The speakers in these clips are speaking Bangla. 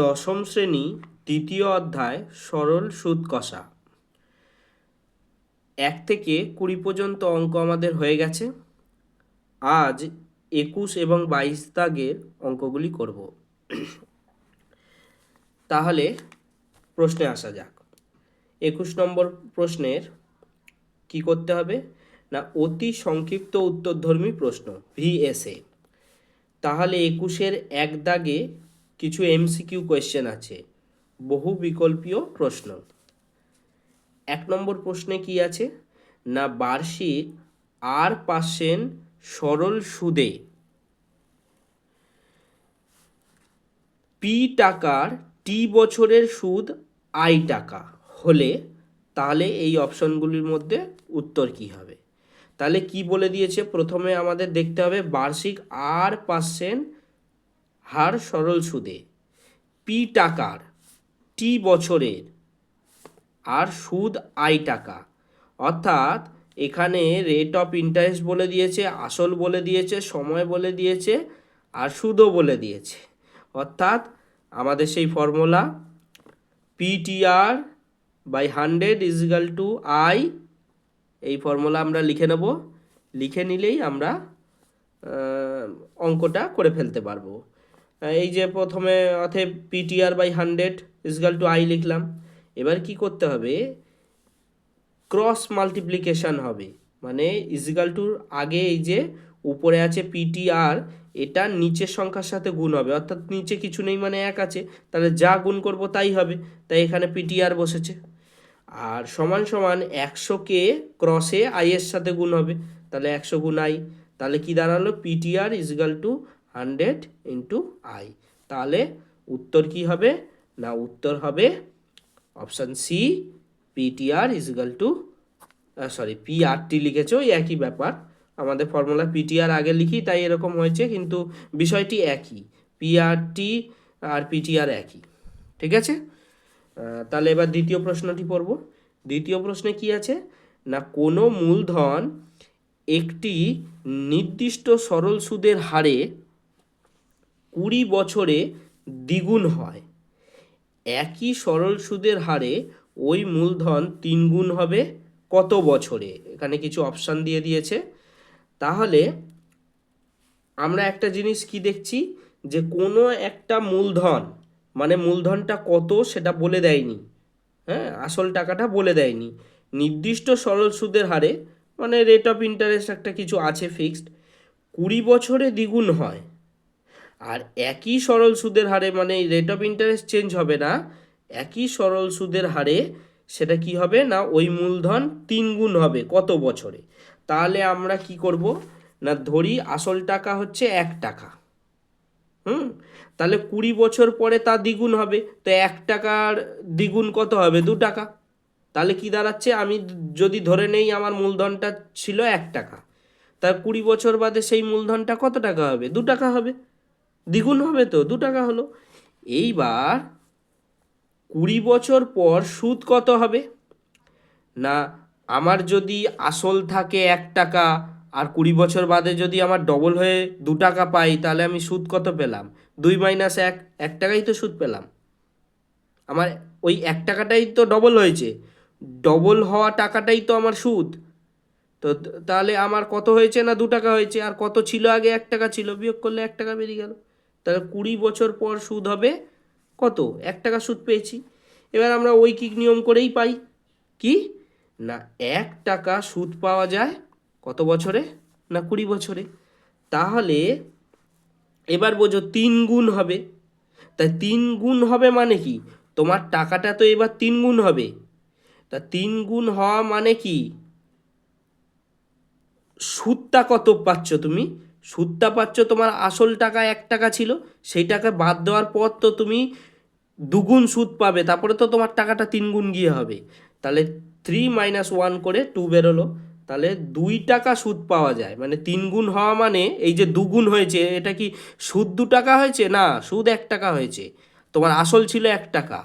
দশম শ্রেণী দ্বিতীয় অধ্যায় সরল সুদ কষা 1 থেকে 20 পর্যন্ত অঙ্ক আমাদের হয়ে গেছে। আজ 21 এবং 22 দাগের অঙ্কগুলি করব। তাহলে প্রশ্নে আসা যাক। 21 নম্বর প্রশ্নের কি করতে হবে না, অতি সংক্ষিপ্ত উত্তরধর্মী প্রশ্ন ভিএসএ। তাহলে 21-এর 1 দাগে কিছু এমসিকিউ কোয়েশ্চেন আছে, বহু বিকল্পীয় প্রশ্ন। 1 নম্বর প্রশ্নে কি আছে না, বার্ষিক R% সরল সুদে পি টাকার টি বছরের সুদ আই টাকা হলে তাহলে এই অপশনগুলির মধ্যে উত্তর কি হবে। তাহলে কি বলে দিয়েছে, প্রথমে আমাদের দেখতে হবে বার্ষিক R% হার সরল সুদে পি টাকার টি বছরের আর সুদ আই টাকা, অর্থাৎ এখানে রেট অফ ইন্টারেস্ট বলে দিয়েছে, আসল বলে দিয়েছে, সময় বলে দিয়েছে, আর সুদও বলে দিয়েছে। অর্থাৎ আমাদের সেই ফর্মুলা PTR/100 = I, এই ফর্মুলা আমরা লিখে নেব। লিখে নিলেই আমরা অঙ্কটা করে ফেলতে পারবো। এই যে প্রথমে অতএব PTR/100 = I লিখলাম। এবার কি করতে হবে, ক্রস মাল্টিপ্লিকেশান হবে, মানে = আগে এই যে উপরে আছে PTR, এটা নিচের সংখ্যার সাথে গুণ হবে, অর্থাৎ নিচে কিছু নেই মানে 1 আছে, তাহলে যা গুণ করব তাই হবে, তাই এখানে PTR বসেছে। আর সমান সমান 100কে ক্রসে I এর সাথে গুণ হবে, তাহলে 100 গুণ I, তাহলে কি দাঁড়ালো PTR = 100 × I। তাহলে উত্তর কি হবে না, উত্তর হবে অপশান সি, PTR PRT লিখেছে, ওই একই ব্যাপার, আমাদের ফর্মুলা PTR আগে লিখি তাই এরকম হয়েছে, কিন্তু বিষয়টি একই, PRT আর PTR একই। ঠিক আছে, তাহলে এবার দ্বিতীয় প্রশ্নটি পড়ব। দ্বিতীয় প্রশ্নে কি আছে না, কোনো মূলধন একটি নির্দিষ্ট সরল সুদের হারে 20 বছরে দ্বিগুণ হয়, একই সরল সুদের হারে ওই মূলধন 3 গুণ হবে কত বছরে। এখানে কিছু অপশান দিয়ে দিয়েছে। তাহলে আমরা একটা জিনিস কি দেখছি, যে কোনো একটা মূলধন মানে মূলধনটা কত সেটা বলে দেয়নি, হ্যাঁ, আসল টাকাটা বলে দেয়নি, নির্দিষ্ট সরল সুদের হারে মানে রেট অফ ইন্টারেস্ট একটা কিছু আছে ফিক্সড, 20 বছরে দ্বিগুণ হয়। আর একই সরল সুদের হারে, মানে রেট অফ ইন্টারেস্ট চেঞ্জ হবে না, একই সরল সুদের হারে সেটা কি হবে না, ওই মূলধন 3 গুণ হবে কত বছরে। তাহলে আমরা কি করব না, ধরি আসল টাকা হচ্ছে 1 টাকা, তাহলে 20 বছর পরে তা দ্বিগুণ হবে, তো 1 টাকার দ্বিগুণ কত হবে, 2 টাকা। তাহলে কি দাঁড়াচ্ছে, আমি যদি ধরে নেই আমার মূলধনটা ছিল 1 টাকা, তার 20 বছর বাদে সেই মূলধনটা কত টাকা হবে, 2 টাকা হবে, দ্বিগুণ হবে, তো 2 টাকা হলো। এইবার 20 বছর পর সুদ কত হবে না, আমার যদি আসল থাকে 1 টাকা আর 20 বছর বাদে যদি আমার ডবল হয়ে 2 টাকা পাই, তাহলে আমি সুদ কত পেলাম, 2 - 1, 1 টাকাই তো সুদ পেলাম। আমার ওই 1 টাকাটাই তো ডবল হয়েছে, ডবল হওয়া টাকাটাই তো আমার সুদ। তো তাহলে আমার কত হয়েছে না, 2 টাকা হয়েছে, আর কত ছিল আগে, 1 টাকা ছিল, বিয়োগ করলে 1 টাকা বেরিয়ে গেল। তাহলে 20 বছর পর সুদ হবে কত, 1 টাকা সুদ পেয়েছি। এবার আমরা ঐকিক নিয়ম করেই পাই কি না, 1 টাকা সুদ পাওয়া যায় কত বছরে না, 20 বছরে। তাহলে এবার বোঝো 3 গুণ হবে, তাই 3 গুণ হবে মানে কি, তোমার টাকাটা তো এবার 3 গুণ হবে। তা 3 গুণ হওয়া মানে কি, সুদটা কত পাচ্ছ তুমি, সুদটা পাচ্ছ তোমার আসল টাকা 1 টাকা ছিল, সেই টাকা বাদ দেওয়ার পর তো তুমি 2 গুণ সুদ পাবে, তারপরে তো তোমার টাকাটা 3 গুণ গিয়ে হবে। তাহলে 3 - 1 করে 2 বেরোলো, তাহলে 2 টাকা সুদ পাওয়া যায়। মানে 3 গুণ হওয়া মানে এই যে 2 গুণ হয়েছে, এটা কি সুদ 2 টাকা হয়েছে না, সুদ 1 টাকা হয়েছে, তোমার আসল ছিল 1 টাকা।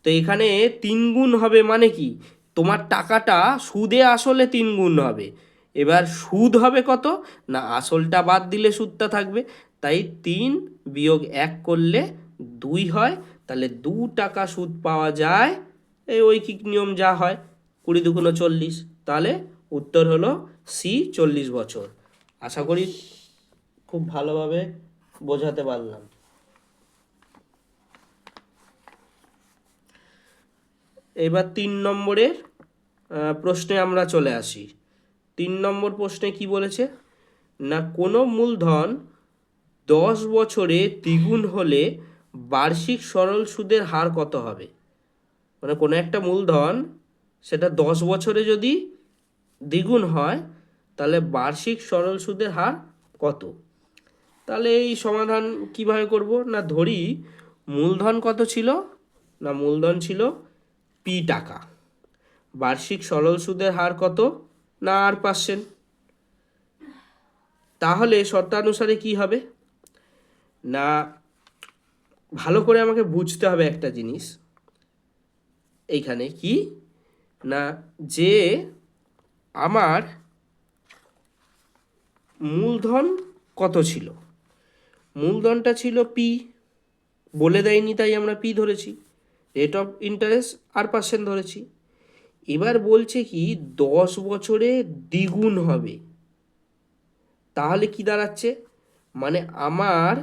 তো এখানে 3 গুণ হবে মানে কি, তোমার টাকাটা সুদে আসলে 3 গুণ হবে। এবার সুদ হবে কত না, আসলটা বাদ দিলে সুদটা থাকবে, তাই 3 - 1 করলে 2 হয়। তাহলে 2 টাকা সুদ পাওয়া যায়, এই ঐকিক নিয়ম যা হয়, 20 × 2 = 40। তাহলে উত্তর হলো সি, 40 বছর। আশা করি খুব ভালোভাবে বোঝাতে পারলাম। এবার 3 নম্বরের প্রশ্নে আমরা চলে আসি। 3 নম্বর প্রশ্নে কি বলেছে না, কোনো মূলধন 10 বছরে দ্বিগুণ হলে বার্ষিক সরল সুদের হার কত হবে? মানে কোনো একটা মূলধন সেটা 10 বছরে যদি দ্বিগুণ হয় তাহলে বার্ষিক সরল সুদের হার কত? তাহলে এই সমাধান কিভাবে করব না, ধরি মূলধন কত ছিল না, মূলধন ছিল পি টাকা, বার্ষিক সরল সুদের হার কত না 8%। তাহলে শর্তানুসারে কি হবে না, ভালো করে আমাকে বুঝতে হবে একটা জিনিস এইখানে কি না, যে আমার মূলধন কত ছিল, মূলধনটা ছিল পি, বলে দেয়নি তাই আমরা পি ধরেছি, রেট অফ ইন্টারেস্ট 8% ধরেছি। এবার বলছে কি 10 বছরে দ্বিগুণ হবে, তাহলে কি দাঁড়াচ্ছে মানে আমার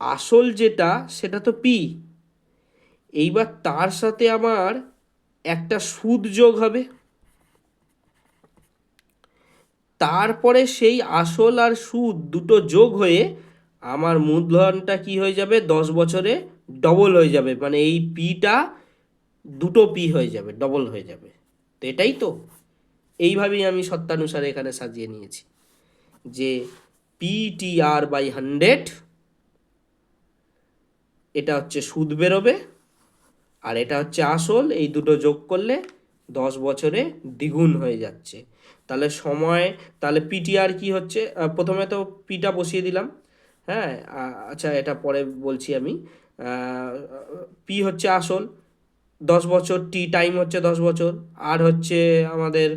আসল যেটা সেটা তো পি, এইবার তার সাথে আমার একটা সুদ যোগ হবে, তারপরে সেই আসল আর সুদ দুটো যোগ হয়ে আমার মূলধনটা কি হয়ে যাবে 10 বছরে ডবল হয়ে যাবে, মানে এই পিটা দুটো পি হয়ে যাবে, ডবল হয়ে যাবে। তো এটাই তো, এইভাবেই আমি শর্তানুসারে এখানে সাজিয়ে নিয়েছি যে PTR/100 এটা হচ্ছে সুদ বেরোবে আর এটা হচ্ছে আসল, এই দুটো যোগ করলে 10 বছরে দ্বিগুণ হয়ে যাচ্ছে। তাহলে সময়, তাহলে পিটিআর কি হচ্ছে, প্রথমে তো পিটা বসিয়ে দিলাম, হ্যাঁ আচ্ছা এটা পরে বলছি আমি। পি হচ্ছে আসল 10 বছর, টি টাইম হচ্ছে 10 বছর, আর হচ্ছে আমাদের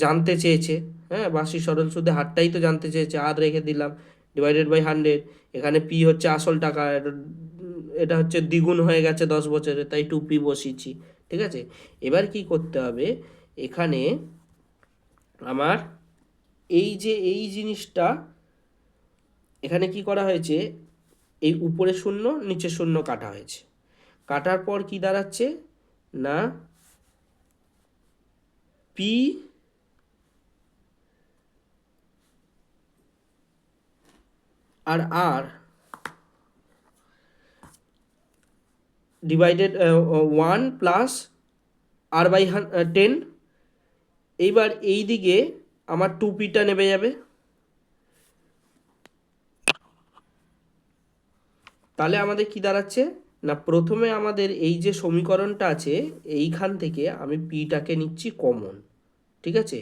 জানতে চেয়েছে, হ্যাঁ বার্ষিক সরল সুদে হারটাই তো জানতে চেয়েছে, আর রেখে দিলাম /100। এখানে পি হচ্ছে আসল টাকা, এটা হচ্ছে দ্বিগুণ হয়ে গেছে 10 বছরে, তাই 2p বসিয়েছি, ঠিক আছে। এবার কি করতে হবে, এখানে আমার এই যে এই জিনিসটা এখানে কি করা হয়েছে, এই উপরে শূন্য নিচে শূন্য কাটা হয়েছে, কাটার পর কি দাঁড়াচ্ছে না পি আর আর ডিভাইডেড 1 + r/10। এইবার এই দিকে আমার 2pটা নেমে যাবে, তাহলে আমাদের কি দাঁড়াচ্ছে না, প্রথমে আমাদের এই যে সমীকরণটা আছে এইখান থেকে আমি পিটাকে নিচ্ছি কমন, ঠিক আছে।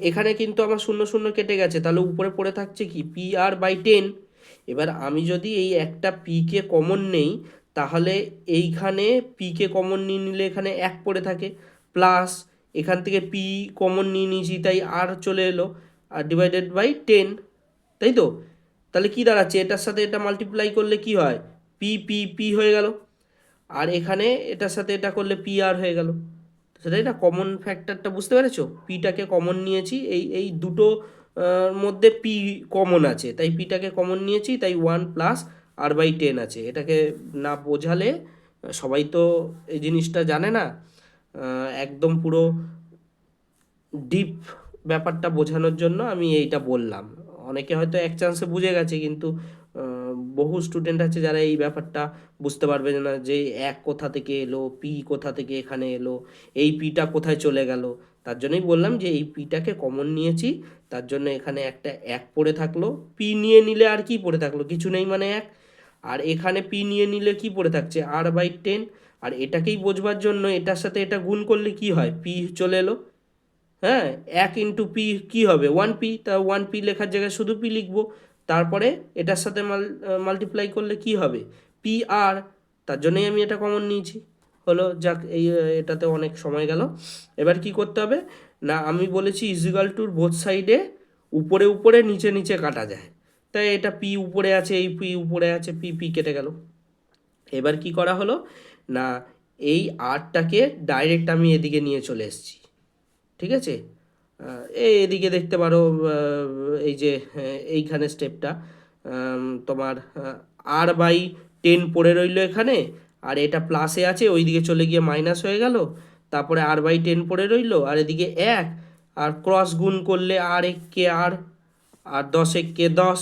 এখানে কিন্তু আমার শূন্য শূন্য কেটে গেছে, তাহলে উপরে পড়ে থাকছে কি PR/10। এবার আমি যদি এই একটা পিকে কমন নেই তাহলে এইখানে পিকে কমন নিয়ে নিলে এখানে 1 পড়ে থাকে, প্লাস এখান থেকে পি কমন নিয়ে নিয়েছি তাই আর চলে এলো, আর /10, তাই তো। তাহলে কি দাঁড়াচ্ছে, এটার সাথে এটা মাল্টিপ্লাই করলে কি হয়, পি পি পি হয়ে গেল, আর এখানে এটার সাথে এটা করলে পি আর হয়ে গেল। সেটাই না, কমন ফ্যাক্টরটা বুঝতে পেরেছো, পিটাকে কমন নিয়েছি, এই এই দুটো মধ্যে পি কমন আছে তাই পিটাকে কমন নিয়েছি, তাই 1 + r/10 আছে। এটাকে না বোঝালে, সবাই তো এই জিনিসটা জানে না, একদম পুরো ডিপ ব্যাপারটা বোঝানোর জন্য আমি এইটা বললাম। অনেকে হয়তো এক চান্সে বুঝে গেছে, কিন্তু বহু স্টুডেন্ট আছে যারা এই ব্যাপারটা বুঝতে পারবে না, যে এক কোথা থেকে এলো, পি কোথা থেকে এখানে এলো, এই পিটা কোথায় চলে গেল। তার জন্যই বললাম যে এই পিটাকে কমন নিয়েছি, তার জন্য এখানে একটা 1 পড়ে থাকলো, পি নিয়ে নিলে আর কি পড়ে থাকলো, কিছু নেই মানে 1, আর এখানে পি নিয়ে নিলে কি পড়ে থাকছে r/10। আর এটাকেই বোঝবার জন্য এটার সাথে এটা গুণ করলে কি হয়, পি চলে এলো, হ্যাঁ 1 × p কী হবে 1p, তা 1p লেখার জায়গায় শুধু p লিখবো, তারপরে এটার সাথে মাল্টিপ্লাই করলে কি হবে PR, তার জন্যই আমি এটা কমন নিয়েছি। হলো যাক, এই এটাতে অনেক সময় গেল। এবার কি করতে হবে না, আমি বলেছি = বোথ সাইডে উপরে উপরে নিচে নিচে কাটা যায়, তাই এটা p উপরে আছে, এই p উপরে আছে, p কেটে গেল। এবার কি করা হলো না, এই আরটাকে ডাইরেক্ট আমি এদিকে নিয়ে চলে এসেছি, ঠিক আছে। এদিকে দেখতে পারো, এই যে এইখানে স্টেপটা তোমার R/10 পড়ে রইলো এখানে, আর এটা প্লাসে আছে, ওইদিকে চলে গিয়ে মাইনাস হয়ে গেল, তারপরে R/10 পড়ে রইলো, আর এদিকে 1, আর ক্রস গুণ করলে R1 কে R, আর 10 কে 10,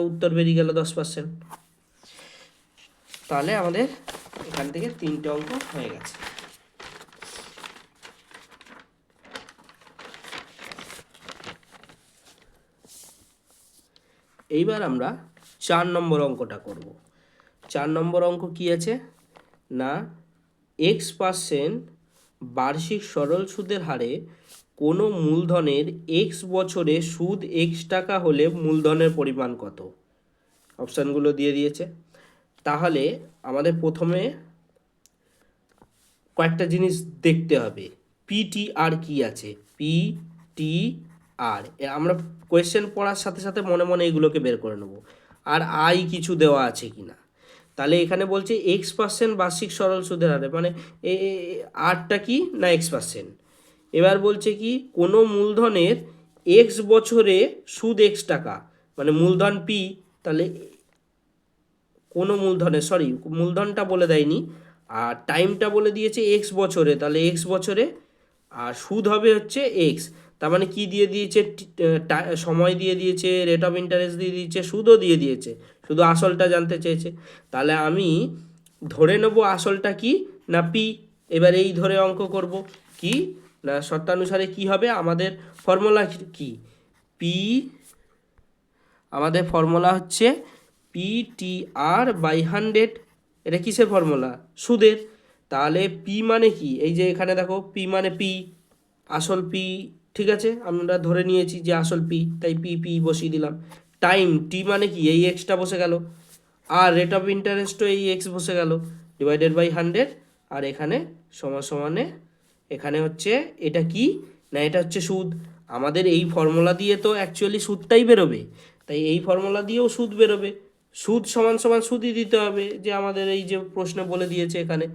উত্তর বেরিয়ে গেল 10%। তাহলে আমাদের এখান থেকে 3টে অঙ্ক হয়ে গেছে। এইবার আমরা 4 নম্বর অঙ্কটা করব। 4 নম্বর অঙ্ক কি আছে না, X% বার্ষিক সরল সুদের হারে কোনো মূলধনের X বছরে সুদ X টাকা হলে মূলধনের পরিমাণ কত? অপশানগুলো দিয়ে দিয়েছে। তাহলে আমাদের প্রথমে কয়েকটা জিনিস দেখতে হবে। PTR কি আছে, PTR আমরা কোয়েশ্চেন পড়ার সাথে সাথে মনে মনে এগুলোকে বের করে নেব। আর আই কিছু দেওয়া আছে কি না। তাহলে এখানে বলছে X% বার্ষিক সরল সুদের হারে, মানে আরটা কি না X%। এবার বলছে কি কোনো মূলধনের X বছরে সুদ X টাকা, মানে মূলধন P, তাহলে কোনো মূলধনের, সরি মূলধনটা বলে দেয়নি, আর টাইমটা বলে দিয়েছে X বছরে, তাহলে X বছরে, আর সুদ হবে হচ্ছে X। তার মানে কি দিয়ে দিয়েছে, সময় দিয়ে দিয়েছে, রেট অফ ইন্টারেস্ট দিয়ে দিয়েছে, সুদও দিয়ে দিয়েছে, শুধু আসলটা জানতে চেয়েছে। তাহলে আমি ধরে নেব আসলটা কি না P। এবার এই ধরে অঙ্ক করব কি না, শর্তানুসারে কি হবে, আমাদের ফর্মুলা কি, P, আমাদের ফর্মুলা হচ্ছে PTR/100। এটা কিসের ফর্মুলা, সুদের। তাহলে P মানে কি, এই যে এখানে দেখো P মানে P, আসল P, ঠিক আছে, আমরা ধরে নিয়েছি যে আসল P, তাই P বসিয়ে দিলাম। টাইম T মানে কি, এই Xটা বসে গেল, আর রেট অফ ইন্টারেস্টও এই X বসে গেল, /100, আর এখানে সমানে এখানে হচ্ছে এটা কি না, এটা হচ্ছে সুদ। আমাদের এই ফর্মুলা দিয়ে তো অ্যাকচুয়ালি সুদটাই বেরোবে, তাই এই ফর্মুলা দিয়েও সুদ বেরোবে। সুদ সমান সুদই দিতে হবে, যে আমাদের এই যে প্রশ্নে বলে দিয়েছে এখানে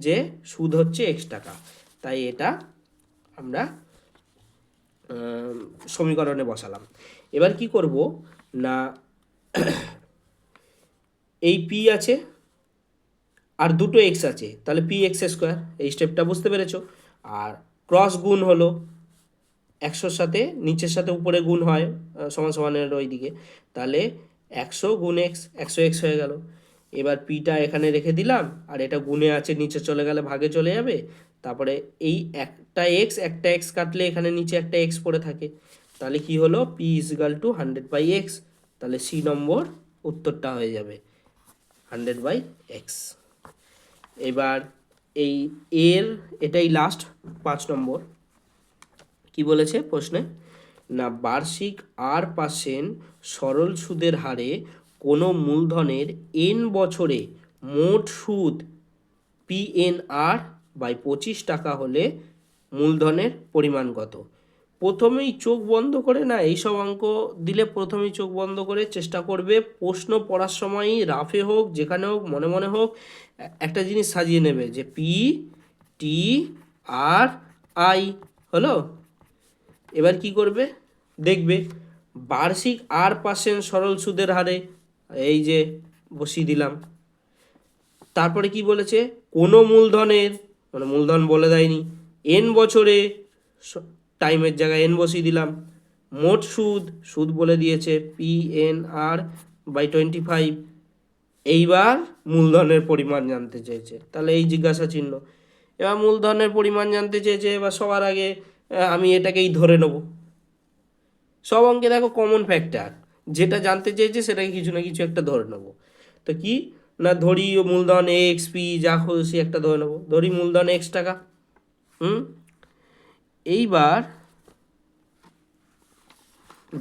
যে সুদ হচ্ছে X টাকা, তাই এটা আমরা সমীকরণে বসালাম। এবার কি করব না, এই P আছে আর দুটো X আছে, তাহলে PX², এই স্টেপটা বুঝতে পেরেছো। আর ক্রস গুণ হলো 100-র সাথে নিচের সাথে উপরে গুণ হয় সমানের ওই দিকে, তাহলে 100 গুণ X, 100X হয়ে গেল। এবার পিটা এখানে রেখে দিলাম, আর এটা গুণে আছে, নিচে চলে গেলে ভাগে চলে যাবে, তারপরে এই একটা X কাটলে এখানে নিচে একটা X পড়ে থাকে, তাহলে কি হলো P = 100/X। তাহলে C নম্বর উত্তরটা হয়ে যাবে 100/X। এবার এই এটাই লাস্ট 5 নম্বর। কি বলেছে প্রশ্নে না, বার্ষিক R% সরল সুদের হারে কোনো মূলধনের N বছরে মোট সুদ PNR/25 টাকা হলে মূলধনের পরিমাণ কত? প্রথমেই চোখ বন্ধ করে না, এইসব অঙ্ক দিলে প্রথমেই চোখ বন্ধ করে চেষ্টা করবে, প্রশ্ন পড়ার সময়ই রাফে হোক যেখানে হোক মনে মনে হোক একটা জিনিস সাজিয়ে নেবে যে PTRI হলো। এবার কি করবে দেখবে, বার্ষিক R% সরল সুদের হারে, এই যে বসিয়ে দিলাম। তারপরে কি বলেছে, কোনো মূলধনের, মানে মূলধন বলে দেয়নি, N বছরে, টাইমের জায়গায় N বসিয়ে দিলাম। মোট সুদ বলে দিয়েছে PNR/25। এইবার মূলধনের পরিমাণ জানতে চেয়েছে, তাহলে এই জিজ্ঞাসা চিহ্ন। এবার মূলধনের পরিমাণ জানতে চেয়েছে, এবার সবার আগে আমি এটাকেই ধরে নেব। সব অঙ্কে দেখো কমন ফ্যাক্টর, যেটা জানতে চেয়েছে সেটাকে কিছু না কিছু একটা ধরে নেব। তো কি না, ধরি মূলধন XP, যা খুশি একটা ধরে নেব, ধরি মূলধন X টাকা। এইবার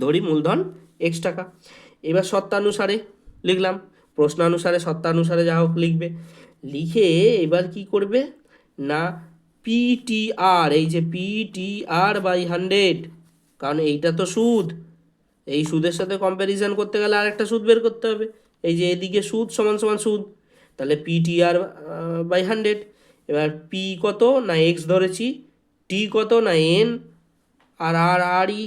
ধরি মূলধন X টাকা। এবার শর্তানুসারে লিখলাম, প্রশ্নানুসারে শর্তানুসারে যা হোক লিখবে, লিখে এবার কি করবে না, PTR, এই যে PTR/100, কারণ এইটা তো সুদ, এই সুদের সাথে কম্প্যারিজন করতে গেলে আরেকটা সুদ বের করতে হবে, এই যে এদিকে সুদ সমান সুদ, তাহলে PTR বাই 100। এবার পি কত না এক্স ধরেছি, টি কত না এন, আর ই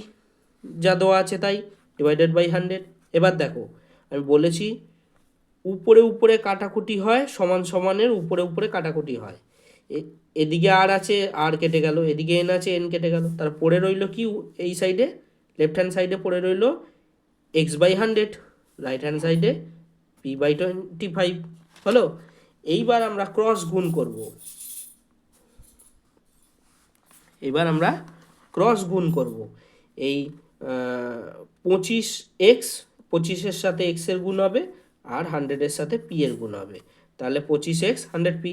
যা দেওয়া আছে তাই, ডিভাইডেড বাই 100। এবার দেখো আমি বলেছি উপরে উপরে কাটাকুটি হয়, সমান সমানের উপরে উপরে কাটাকুটি হয়। এদিকে আর আছে, আর কেটে গেল, এদিকে এন আছে, এন কেটে গেল, তার পড়ে রইল কি এই সাইডে লেফট হ্যান্ড সাইডে পড়ে রইল এক্স বাই 100, রাইট হ্যান্ড সাইডে পি বাই 25 হলো। এইবার আমরা ক্রস গুণ করব, এবার আমরা ক্রস গুণ করব। এই 25x, 25-এর সাথে এক্সের গুণ হবে, আর 100-এর সাথে পি এর গুণ হবে। তাহলে 25x 100p,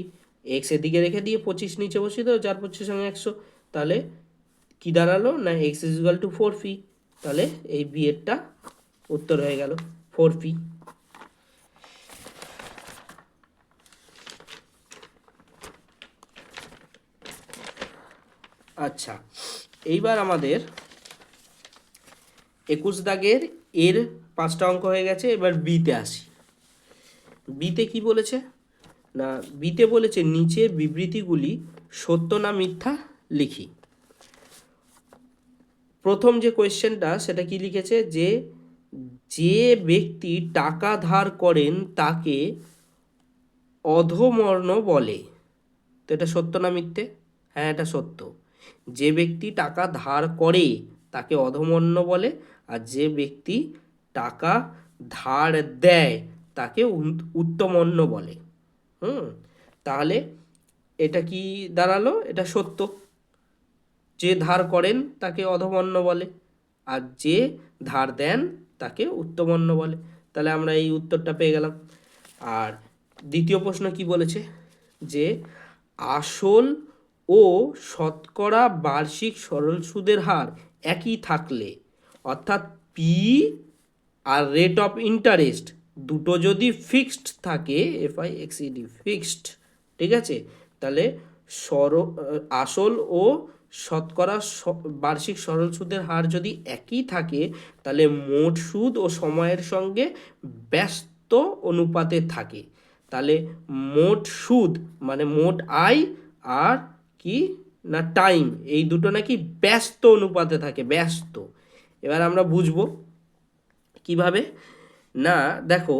এক্স এদিকে রেখে দিয়ে 25 নিচে বসিয়ে দেবো, 4 25 সঙ্গে 100। তাহলে কি দাঁড়ালো না x is equal two 4p। তাহলে এই বি এরটা উত্তর হয়ে গেল 4p। আচ্ছা, এইবার আমাদের 21 দাগের এর 5টা অঙ্ক হয়ে গেছে। এবার বিতে আসি। বিতে কি বলেছে না, বিতে বলেছে নিচের বিবৃতিগুলি সত্য না মিথ্যা লিখি। প্রথম যে কোয়েশ্চেনটা সেটা কি লিখেছে, যে যে ব্যক্তি টাকা ধার করেন তাকে অধমর্ণ বলে। তো এটা সত্য না মিথ্যে? হ্যাঁ, এটা সত্য। যে ব্যক্তি টাকা ধার করে তাকে অধমর্ণ বলে, আর যে ব্যক্তি টাকা ধার দেয় তাকে উত্তমর্ণ বলে। তাহলে এটা কি দাঁড়ালো? এটা সত্য। যে ধার করেন তাকে অধমর্ণ বলে, আর যে ধার দেন তাকে উত্তমর্ণ বলে। তাহলে আমরা এই উত্তরটা পেয়ে গেলাম। আর দ্বিতীয় প্রশ্ন কি বলেছে, যে আসল ও শতকরা বার্ষিক সরল সুদের হার একই থাকলে, অর্থাৎ P R rate of interest দুটো যদি ফিক্সড থাকে, FIXED ফিক্সড, ঠিক আছে, তাহলে আসল ও শতকরা বার্ষিক সরল সুদের হার যদি একই থাকে, তাহলে মোট সুদ ও সময়ের সঙ্গে ব্যস্ত অনুপাতে থাকে। তাহলে মোট সুদ মানে মোট আয় আর কি না টাইম, এই দুটো নাকি ব্যস্ত অনুপাতে থাকে, ব্যস্ত। এবার আমরা বুঝবো কিভাবে না, দেখো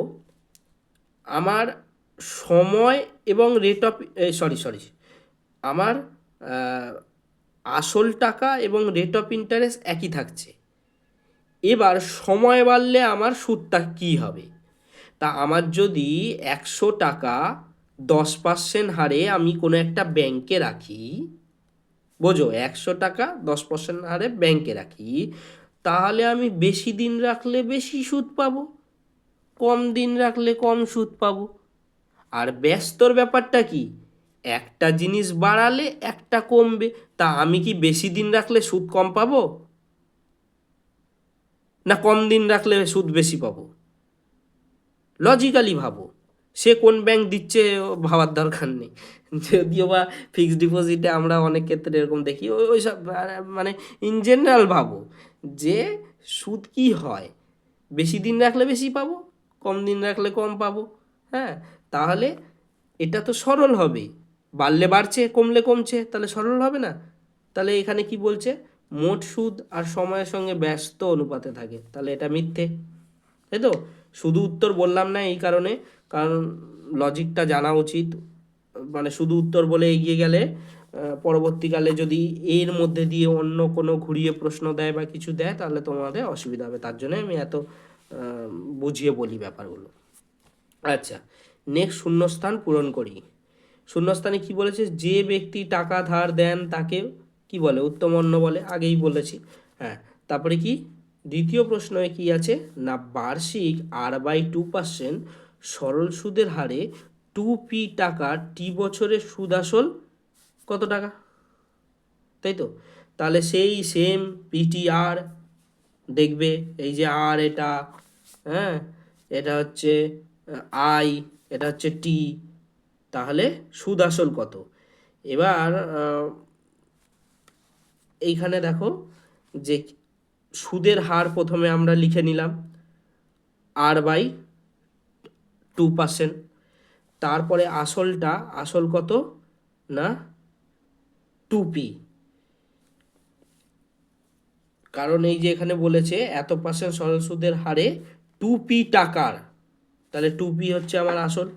আমার সময় এবং রেট অফ আমার আসল টাকা এবং রেট অফ ইন্টারেস্ট একই থাকছে। এবার সময় বাড়লে আমার সুদটা কী হবে? তা আমার যদি 100 টাকা 10% হারে আমি কোনো একটা ব্যাংকে রাখি, বোঝো, 100 টাকা 10% হারে ব্যাংকে রাখি, তাহলে আমি বেশি দিন রাখলে বেশি সুদ পাবো, কম দিন রাখলে কম সুদ পাবো। আর ব্যস্তর ব্যাপারটা কি, একটা জিনিস বাড়ালে একটা কমবে। তা আমি কি বেশি দিন রাখলে সুদ কম পাবো, না কম দিন রাখলে সুদ বেশি পাবো? লজিক্যালি ভাবো, সে কোন ব্যাংক দিচ্ছে ভাবার দরকার নেই। যদিও বা ফিক্সড ডিপোজিটে আমরা অনেক ক্ষেত্রে এরকম দেখি, ওই সব মানে ইন জেনারেল ভাবো যে সুদ কি হয়, বেশি দিন রাখলে বেশি পাবো, কম দিন রাখলে কম পাবো। হ্যাঁ, তাহলে এটা তো সরল হবে, বাড়লে বাড়ছে কমলে কমছে, তাহলে সরল হবে না? তাহলে এখানে কি বলছে, মোট সুদ আর সময়ের সঙ্গে ব্যস্ত অনুপাতে থাকে, তাহলে এটা মিথ্যে, তাই তো? শুধু উত্তর বললাম না এই কারণে, কারণ লজিকটা জানা উচিত। মানে শুধু উত্তর বলে এগিয়ে গেলে পরবর্তীকালে যদি এর মধ্যে দিয়ে অন্য কোনো ঘুরিয়ে প্রশ্ন দেয় বা কিছু দেয়, তাহলে তোমাদের অসুবিধা হবে। তার জন্য আমি এত বুঝিয়ে বলি ব্যাপারগুলো। আচ্ছা, নেক্সট শূন্যস্থান পূরণ করি। শূন্যস্থানে কি বলেছে, যে ব্যক্তি টাকা ধার দেন তাকে কি বলে, উত্তমর্ণ বলে, আগেই বলেছি। হ্যাঁ, তারপরে কি দ্বিতীয় প্রশ্নে কি আছে না, বার্ষিক R/2% সরল সুদের হারে 2p টাকা টি বছরের সুদ আসল কত টাকা, তাই তো? তাহলে সেই সেম PTR দেখবে, এই যে আর এটা, হ্যাঁ, এটা হচ্ছে আই, এটা হচ্ছে টি, তাহলে সুদ আসল কত? এবার এইখানে দেখো যে সুদের হার প্রথমে আমরা লিখে নিলাম R/2%। তারপরে আসল কত না 2p, কারণ এই যে এখানে বলেছে এত পার্সেন্ট সরল সুদের হারে 2p টাকার, তাহলে 2p হচ্ছে আমার আসল।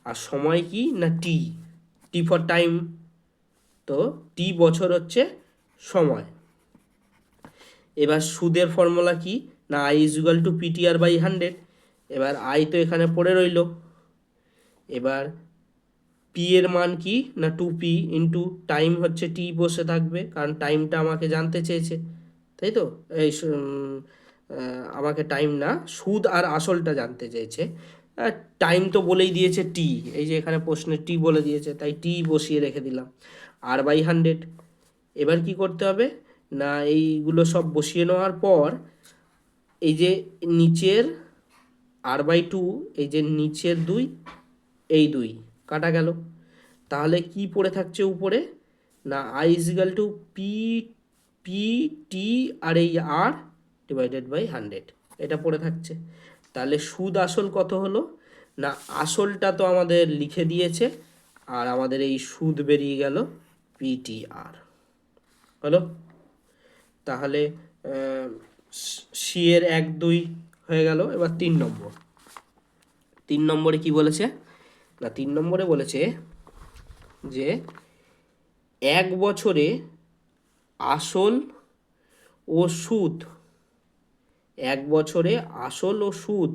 আর সময় কি না টি ফর টাইম, তো টি বছর হচ্ছে সময়। এবার সুদের ফর্মুলা কি না I is equal to PTR by 100। এবার আই তো এখানে পড়ে রইল। এবার পি এর মান কি না 2p ইন্টু টাইম হচ্ছে টি বসে থাকবে, কারণ টাইমটা আমাকে জানতে চেয়েছে, তাই তো? আমাকে টাইম না, সুদ আর আসলটা জানতে চেয়েছে। টাইম তো বলেই দিয়েছে টি, এই যে এখানে প্রশ্নে টি বলে দিয়েছে, তাই টি বসিয়ে রেখে দিলাম আর বাই 100। এবার কি করতে হবে না এইগুলো সব বসিয়ে নেওয়ার পর এই যে নিচের r/2, এই যে নিচের 2, এই 2 কাটা গেল, তাহলে কি পড়ে থাকছে উপরে না I is equal to P T R এই আর ডিভাইডেড বাই 100, এটা পড়ে থাকছে। তাহলে সুদ আসল কত হলো না আসলটা তো আমাদের লিখে দিয়েছে, আর আমাদের এই সুদ বেরিয়ে গেল পিটিআর হলো। তাহলে সি এর 1-2 হয়ে গেল। এবার 3 নম্বরে কি বলেছে না 3 নম্বরে বলেছে যে 1 বছরে আসল ও সুদ, 1 বছরে আসল ও সুদ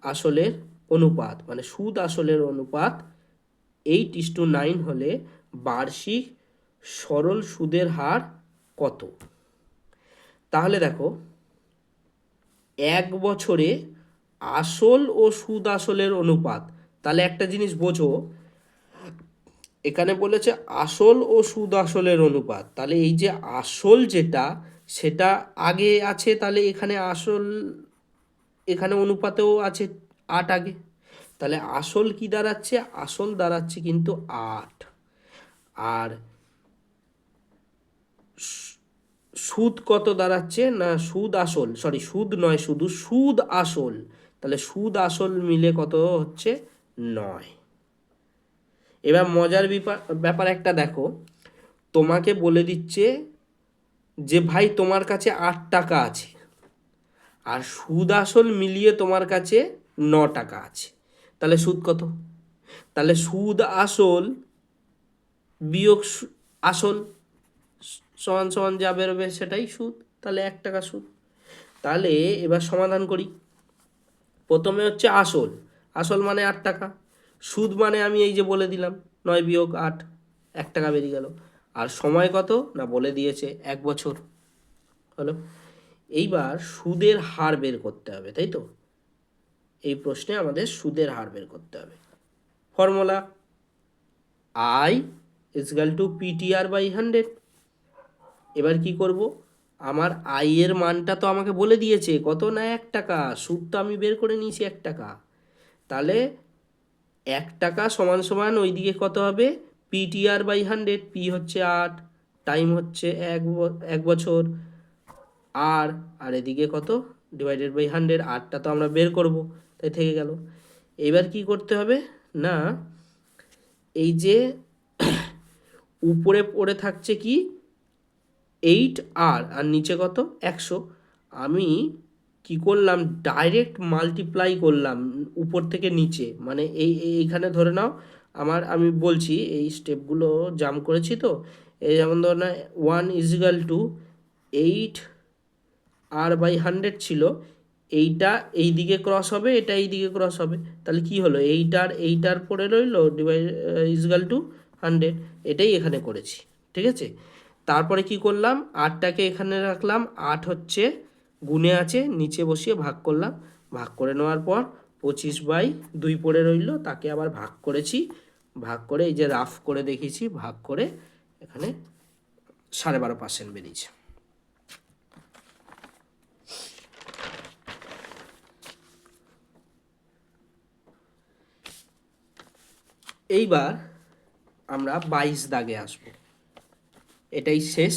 আসলের অনুপাত, মানে সুদ আসলের অনুপাত 8:9 হলে বার্ষিক সরল সুদের হার কত? তাহলে দেখো 1 বছরে আসল ও সুদ আসলের অনুপাত, তাহলে একটা জিনিস বোঝো, এখানে বলেছে আসল ও সুদ আসলের অনুপাত, তাহলে এই যে আসল যেটা সেটা আগে আছে, তাহলে এখানে আসল, এখানে অনুপাতেও আছে 8 আগে, তাহলে আসল কি দাঁড়াচ্ছে, আসল দাঁড়াচ্ছে কিন্তু 8। আর সুদ কত দাঁড়াচ্ছে না সুদ আসল, সরি সুদ নয়, শুধু সুদ আসল, তাহলে সুদ আসল মিলে কত হচ্ছে 9। এবার মজার ব্যাপার একটা দেখো, তোমাকে বলে দিচ্ছে যে ভাই তোমার কাছে 8 টাকা আছে আর সুদ আসল মিলিয়ে তোমার কাছে 9 টাকা আছে, তাহলে সুদ কত? তাহলে সুদ আসল বিয়োগ আসল সমান সমান যা বেরোবে সেটাই সুদ, তাহলে 1 টাকা সুদ। তাহলে এবার সমাধান করি। প্রথমে হচ্ছে আসল মানে 8 টাকা, সুদ মানে আমি এই যে বলে দিলাম 9 বিয়োগ 8, 1 টাকা বেরিয়ে গেল। আর সময় কত না বলে দিয়েছে 1 বছর হলো। এইবার সুদের হার বের করতে হবে, তাই তো? এই প্রশ্নে আমাদের সুদের হার বের করতে হবে। Formula I is equal to PTR by 100। এবার কি করব, আমার আই এর মানটা তো আমাকে বলে দিয়েছে কত না 1 টাকা, সুদ তো আমি বের করে নিয়েছি 1 টাকা, তাহলে 1 টাকা সমান সমান ওইদিকে কত হবে পিটিআর বাই 100, পি হচ্ছে 8, টাইম হচ্ছে 1 বছর, আর এদিকে কত ডিভাইডেড বাই 100, আরটা তো আমরা বের করব, তাই থেকে গেল। এবার কি করতে হবে না এই যে উপরে পড়ে থাকছে কি 8 আর নিচে কত 100, আমি কি করলাম ডাইরেক্ট মাল্টিপ্লাই করলাম উপর থেকে নিচে, মানে এইখানে ধরে নাও আমি বলছি এই স্টেপগুলো জাম্প করেছি, তো এই যেমন ধরো না 1 ইজ ইকুয়াল টু 8r/100 ছিল, এইটা এই দিকে ক্রস হবে, এটা এই দিকে ক্রস হবে, তাহলে কি হলো 8r পড়ে রইলো ডিভাইড ইজ ইকুয়াল টু 100, এটাই এখানে করেছি, ঠিক আছে? তারপরে কি করলাম 8টাকে এখানে রাখলাম, 8 হচ্ছে গুণে আছে, নিচে বসিয়ে ভাগ করলাম, ভাগ করে নেওয়ার পর 25/2 পড়ে রইল, তাকে আবার ভাগ করেছি, ভাগ করে এই যে রাফ করে দেখিয়েছি, ভাগ করে এখানে 12.5% বেরিয়েছে। এইবার আমরা 22 দাগে আসবো, এটাই শেষ,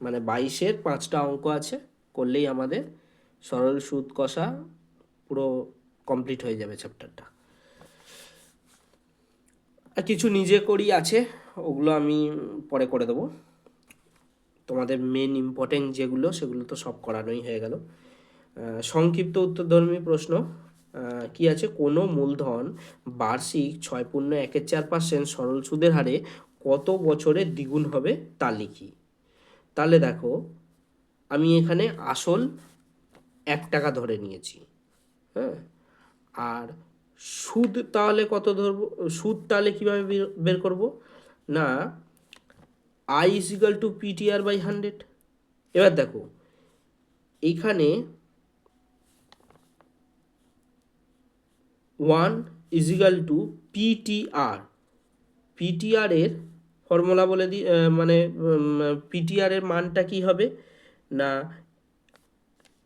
মানে 22-এর 5টা অঙ্ক আছে, করলেই আমাদের সরল সুদ কষা পুরো কমপ্লিট হয়ে যাবে চ্যাপ্টারটা। আর কিছু নিজে করি আছে, ওগুলো আমি পরে করে দেবো। তোমাদের মেন ইম্পর্টেন্ট যেগুলো সেগুলো তো সব করানোই হয়ে গেল। সংক্ষিপ্ত উত্তরধর্মী প্রশ্ন কি আছে, কোনো মূলধন বার্ষিক 6.14% সরল সুদের হারে কত বছরে দ্বিগুণ হবে তা লিখি। তাহলে দেখো, আমি এখানে আসল 1 টাকা ধরে নিয়েছি, হ্যাঁ, আর সুদ তাহলে কত ধরবো? সুদ তাহলে কীভাবে বের করব না, I is equal to PTR by 100। এবার দেখো, এইখানে 1 is equal to PTR. PTR এর ফর্মুলা বলে দিই, মানে পিটিআর এর মানটা কি হবে না,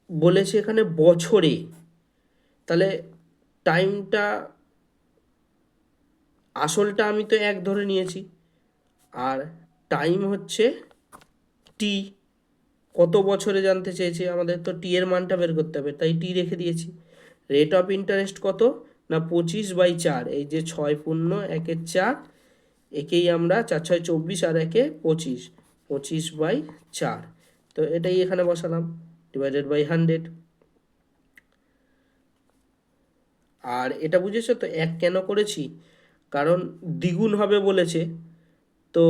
বলেছে এখানে বছরে, তাহলে টাইমটা আসলটা আমি তো 1 ধরে নিয়েছি, আর টাইম হচ্ছে টি। কত বছরে জানতে চেয়েছে, আমাদের তো টি এর মানটা বের করতে হবে, তাই টি রেখে দিয়েছি। রেট অফ ইন্টারেস্ট কত না 25/4, এই যে 6.1/4, একেই আমরা 4×6 = 24 আর 1-25, 25/4, তো এটাই এখানে বসালাম, ডিভাইডেড বাই 100। আর এটা বুঝেছো তো 1 কেন করেছি, কারণ দ্বিগুণ হবে বলেছে, তো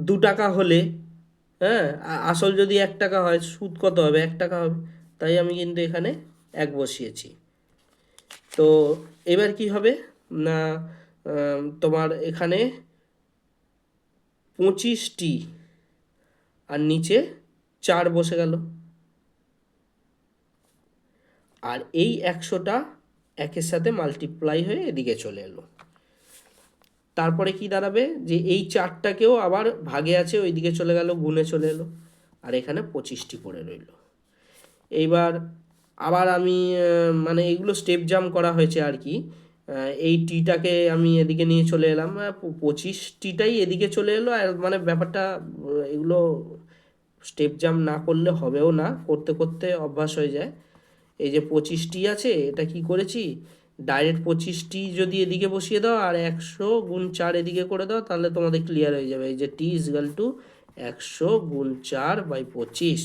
2 টাকা হলে, হ্যাঁ, আসল যদি 1 টাকা হয় সুদ কত হবে, 1 টাকা হবে, তাই আমি কিন্তু এখানে 1 বসিয়েছি। তো এবার কি হবে না, তোমার এখানে 25টি আর নিচে 4 বসে গেল, আর এই 100টা 1-এর সাথে মাল্টিপ্লাই হয়ে এদিকে চলে এলো। তারপরে কি দাঁড়াবে, যে এই 4টাকেও আবার ভাগে আছে ওইদিকে চলে গেল, গুণে চলে এলো, আর এখানে 25টি পড়ে রইল। এইবার আবার আমি মানে এগুলো স্টেপ জাম্প করা হয়েছে আর কি, এই টিটাকে আমি এদিকে নিয়ে চলে এলাম, 25টিটাই এদিকে চলে এলো, আর মানে ব্যাপারটা এগুলো স্টেপ জাম্প না করলে হবেও না, করতে করতে অভ্যাস হয়ে যায়। এই যে 25টি আছে, এটা কি করেছি, ডাইরেক্ট 25টি যদি এদিকে বসিয়ে দাও আর 100×4 এদিকে করে দাও, তাহলে তোমাদের ক্লিয়ার হয়ে যাবে। এই যে টি ইজ ইকুয়াল টু 100×4/25,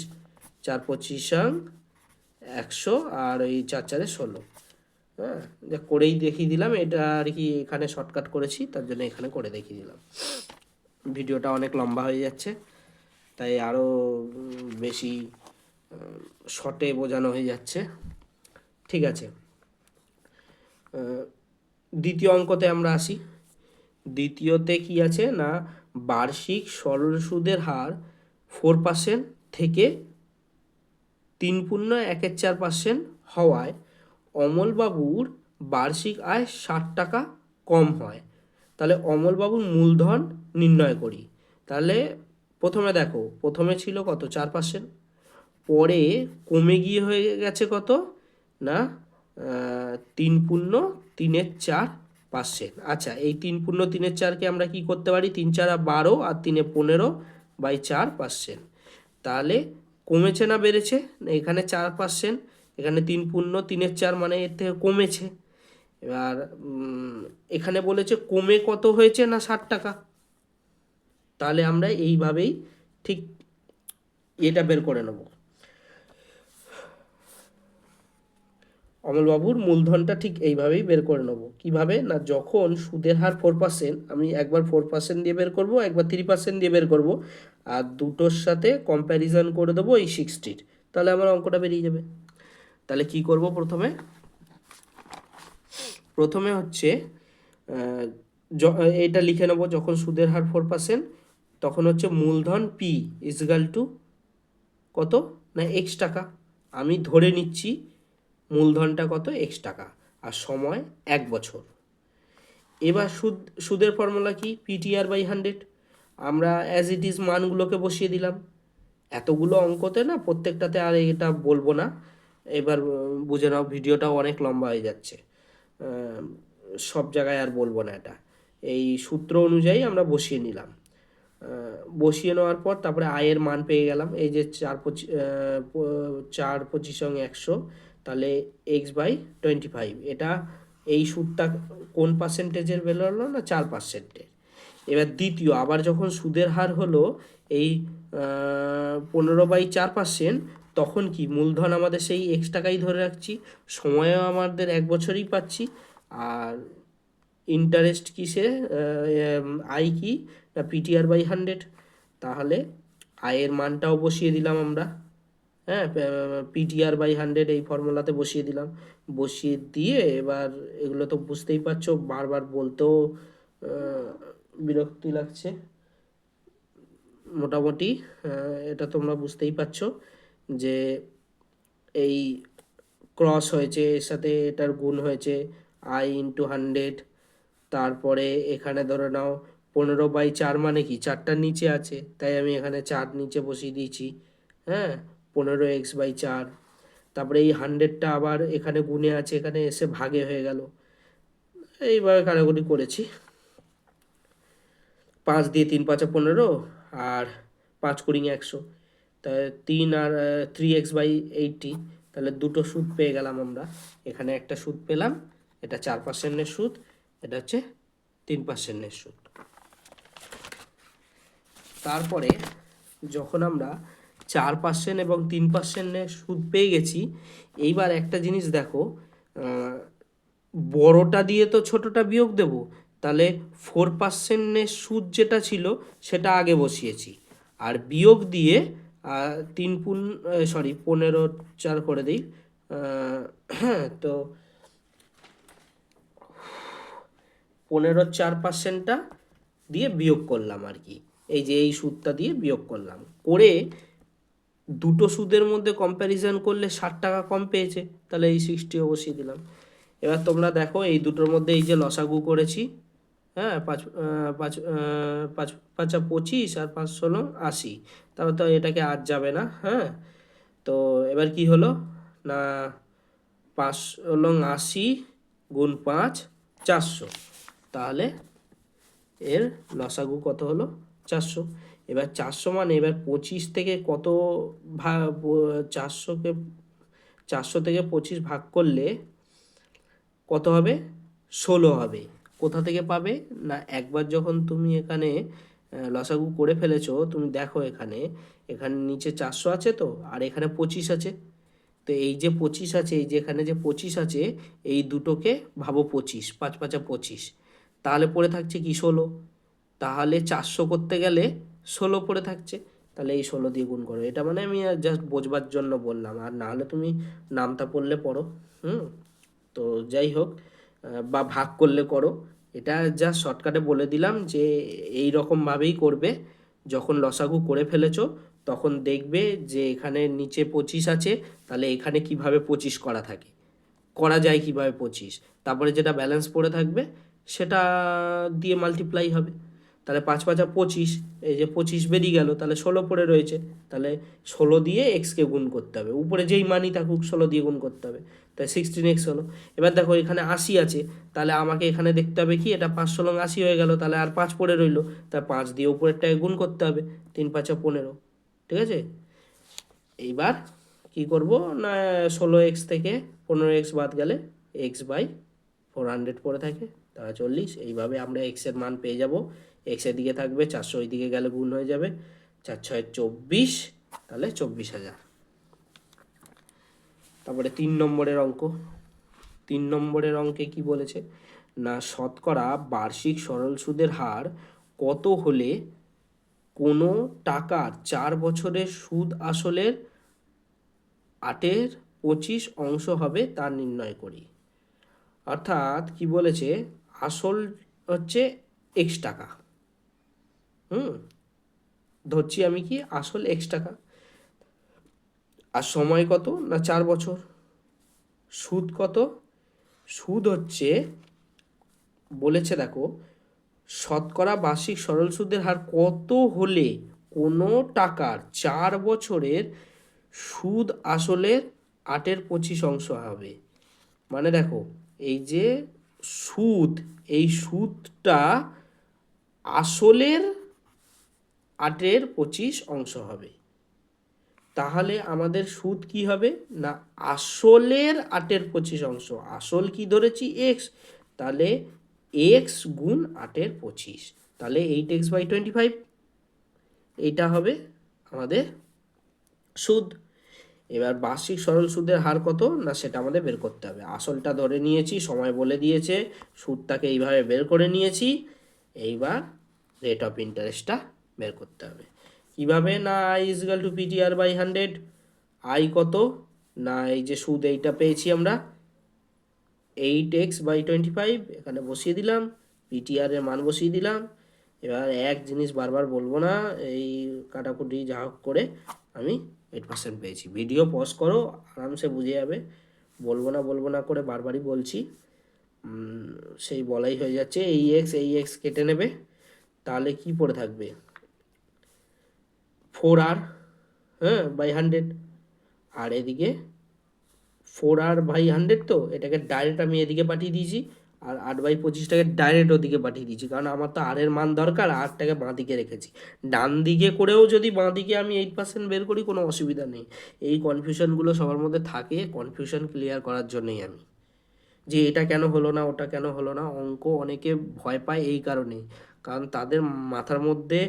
4×25=100, আর ওই 4×4=16। হ্যাঁ, যা করেই দেখিয়ে দিলাম, এটা আর কি এখানে শর্টকাট করেছি, তার জন্য এখানে করে দেখিয়ে দিলাম। ভিডিওটা অনেক লম্বা হয়ে যাচ্ছে, তাই আরও বেশি শর্টে বোঝানো হয়ে যাচ্ছে। ঠিক আছে, দ্বিতীয় অঙ্কতে আমরা আসি। দ্বিতীয়তে কি আছে না, বার্ষিক সরল সুদের হার 4% থেকে 3.14% হওয়ায় অমলবাবুর বার্ষিক আয় 60 টাকা কম হয়। তাহলে অমলবাবুর মূলধন নির্ণয় করি। তাহলে প্রথমে দেখো, প্রথমে ছিল কত 4%, পরে কমে গিয়ে হয়ে গেছে কত না 3.4%। আচ্ছা, এই 3.4কে আমরা কি করতে পারি, 3×4=12 আর 3×15/4%। তাহলে কমেছে না বেড়েছে, এখানে 4%, এখানে 3.4 মানে এর থেকে কমেছে। এবার এখানে বলেছে কমে কত হয়েছে না 60 টাকা, তাহলে আমরা এইভাবেই ঠিক এটা বের করে নেব। অমলবাবুর মূলধনটা ঠিক এইভাবেই বের করে নেব। কিভাবে না, যখন সুদের হার 4%, আমি একবার 4% দিয়ে বের করব, একবার 3% দিয়ে বের করব, আর দুটোর সাথে কম্প্যারিজন করে দেবো এই 60-র, তাহলে আমার অঙ্কটা বেরিয়ে যাবে। তাহলে কি করব, প্রথমে হচ্ছে এটা লিখে নেব, যখন সুদের হার 4%, তখন হচ্ছে মূলধন পি ইজ ইকুয়াল টু কত না x টাকা। আমি ধরে নিচ্ছি মূলধনটা কত, x টাকা, আর সময় 1 বছর। এবার সুদের ফর্মুলা কি, PTR/100। আমরা অ্যাজ ইট ইজ মানগুলোকে বসিয়ে দিলাম। এতগুলো অঙ্কতে না প্রত্যেকটাতে আর এটা বলবো না, এবার বুঝে নাও, ভিডিওটাও অনেক লম্বা হয়ে যাচ্ছে, সব জায়গায় আর বলবো না। এটা এই সূত্র অনুযায়ী আমরা বসিয়ে নিলাম, বসিয়ে নেওয়ার পর তারপরে আয়ের মান পেয়ে গেলাম, এই যে 4×25=100, তাহলে x/25, এটা এই সুদটা কোন পার্সেন্টেজের বেরোলো না, 4%। এবার দ্বিতীয় আবার যখন সুদের হার হলো এই 15/4%, তখন কি মূলধন আমাদের সেই এক্স টাকাই ধরে রাখছি, সময়ও আমাদের 1 বছরই পাচ্ছি, আর ইন্টারেস্ট কিসে, আই কি না PTR/100। তাহলে আয়ের মানটাও বসিয়ে দিলাম আমরা, হ্যাঁ, PTR/100 এই ফর্মুলাতে বসিয়ে দিলাম। বসিয়ে দিয়ে এবার এগুলো তো বুঝতেই পারছো, বারবার বলতেও বিরক্তি লাগছে মোটামুটি। এটা তোমরা বুঝতেই পারছো যে এই ক্রস হয়েছে, এর সাথে এটার গুণ হয়েছে I × 100। তারপরে এখানে ধরে নাও 15/4 মানে কি, 4টার নিচে আছে, তাই আমি এখানে 4 নিচে বসিয়ে দিয়েছি, হ্যাঁ, 15x/4। তারপরে এই 100টা আবার এখানে গুণে আছে, এখানে এসে ভাগে হয়ে গেল, এইভাবে কাটাকুটি করেছি। 5 দিয়ে 3 5 15, আর 5 × 100, তাই 3 আর 3x/80। তাহলে দুটো সুদ পেয়ে গেলাম আমরা, এখানে একটা সুদ পেলাম, এটা 4%-এর সুদ, এটা হচ্ছে 3%-এর সুদ। তারপরে যখন আমরা 4% এবং 3%-এর সুদ পেয়ে গেছি, এইবার একটা জিনিস দেখো, বড়টা দিয়ে তো ছোটটা বিয়োগ দেব, তাহলে 4%-এর সুদ যেটা ছিল সেটা আগে বসিয়েছি, আর বিয়োগ দিয়ে 15 করে দিই, হ্যাঁ, তো 15/4%টা দিয়ে বিয়োগ করলাম আর কি, এই যে এই সুদটা দিয়ে বিয়োগ করলাম, করে দুটো সুদের মধ্যে কম্প্যারিজন করলে 60 টাকা কম পেয়েছে, তাহলে এই 60ও বসিয়ে দিলাম। এবার তোমরা দেখো এই দুটোর মধ্যে এই যে লসাগু করেছি, হ্যাঁ, 5 5 5 5 25 আর 5 16 80, তারপর তো এটাকে আর যাবে না, হ্যাঁ। তো এবার কি হলো না, 5 80 গুণ 5 400, তাহলে এর লসাগু কত হলো 400। এবার 400 মানে এবার 25 থেকে কত ভাগ, 400 থেকে 25 ভাগ করলে কত হবে, 16 হবে। কোথা থেকে পাবে না, একবার যখন তুমি এখানে লসাগু করে ফেলেছো, তুমি দেখো এখানে এখানে নিচে 400 আছে তো, আর এখানে 25 আছে, তো এই যে 25 আছে, এই যে এখানে যে 25 আছে, এই দুটোকে ভাবো 25, 5 5 25, তাহলে পড়ে থাকছে কি 16, তাহলে 400 করতে গেলে 16 পড়ে থাকছে, তাহলে এই 16 দিয়ে গুণ করো। এটা মানে আমি জাস্ট বোঝবার জন্য বললাম, আর না হলে তুমি নামতা পড়লে পড়ো, তো যাই হোক, বা ভাগ করলে করো, এটা জাস্ট শর্টকাটে বলে দিলাম যে এই রকমভাবেই করবে। যখন লসাগু করে ফেলেছো তখন দেখবে যে এখানে নিচে 25 আছে, তাহলে এখানে কিভাবে 25 করা যায় কিভাবে 25, তারপরে যেটা ব্যালেন্স পড়ে থাকবে সেটা দিয়ে মাল্টিপ্লাই হবে, তাহলে 5 5 25, এই যে 25 বেরিয়ে গেল, তাহলে 16 পড়ে রয়েছে, তাহলে 16 দিয়ে এক্সকে গুণ করতে হবে, উপরে যেই মানই থাকুক 16 দিয়ে গুণ করতে হবে, তাই 16x হলো। এবার দেখো এখানে 80 আছে, তাহলে আমাকে এখানে দেখতে হবে কি, এটা 5 16 80 হয়ে গেল, তাহলে আর 5 পড়ে রইলো, তা 5 দিয়ে উপরেরটাকে গুণ করতে হবে, 3 5 15, ঠিক আছে। এইবার কি করব না, 16x থেকে 15x বাদ গেলে x/400 পড়ে থাকে, তা 40, এইভাবে আমরা x এর মান পেয়ে যাব। x এর দিকে থাকবে 400, ওই দিকে গেলে গুণ হয়ে যাবে, 4 6 24, তাহলে 24,000। তারপরে 3 নম্বরের অঙ্ক। 3 নম্বরের অঙ্কে কি বলেছে না, শতকরা বার্ষিক সরল সুদের হার কত হলে কোনো টাকার 4 বছরের সুদ আসলের 8/25 অংশ হবে তা নির্ণয় করি। অর্থাৎ কি বলেছে, আসল হচ্ছে x টাকা, ধরছি আমি কি আসল x টাকা, আর সময় কত না 4 বছর, সুদ কত, সুদ হচ্ছে বলেছে দেখো, শতকরা বার্ষিক সরল সুদের হার কত হলে কোনো টাকার 4 বছরের সুদ আসলের 8/25 অংশ হবে। মানে দেখো এই যে সুদ, এই সুদটা আসলের 8/25 অংশ হবে, তাহলে আমাদের সুদ কি হবে না আসলের 8/25 আসল কি ধরেছি এক্স, তাহলে এক্স গুণ 8/25, তাহলে 8x/25 এইটা হবে আমাদের সুদ। এবার বার্ষিক সরল সুদের হার কত না সেটা আমাদের বের করতে হবে। আসলটা ধরে নিয়েছি, সময় বলে দিয়েছে, সুদটাকে এইভাবে বের করে নিয়েছি, এইবার রেট অফ ইন্টারেস্টটা বের করতে হবে। কিভাবে না I is equal to PTR by 100, I কত না এই যে সুদ এইটা পেয়েছি আমরা 8x/25, এখানে বসিয়ে দিলাম, পিটিআর এর মান বসিয়ে দিলাম। এবার এক জিনিস বারবার বলবো না, এই কাটাকুটি যা হোক করে আমি 8% পেয়েছি। ভিডিও পজ করো, আরামসে বুঝে যাবে, বলবো না করে বারবারই বলছি, সেই বলাই হয়ে যাচ্ছে। এই এক্স কেটে নেবে, তাহলে কি পড়ে থাকবে 4r, হ্যাঁ, বাই 100, আর এদিকে 4r/100, তো এটাকে ডাইরেক্ট আমি এদিকে পাঠিয়ে দিয়েছি, আর 8/25টাকে ডাইরেক্ট ওদিকে পাঠিয়ে দিয়েছি, কারণ আমার তো আর এর মান দরকার, আরটাকে বাঁ দিকে রেখেছি। ডান দিকে করেও যদি বাঁ দিকে আমি 8% বের করি কোনো অসুবিধা নেই। এই কনফিউশনগুলো সবার মধ্যে থাকে, কনফিউশন ক্লিয়ার করার জন্যই আমি, যে এটা কেন হলো না ওটা কেন হলো না। অঙ্ক অনেকে ভয় পায় এই কারণেই, কারণ তাদের মাথার মধ্যে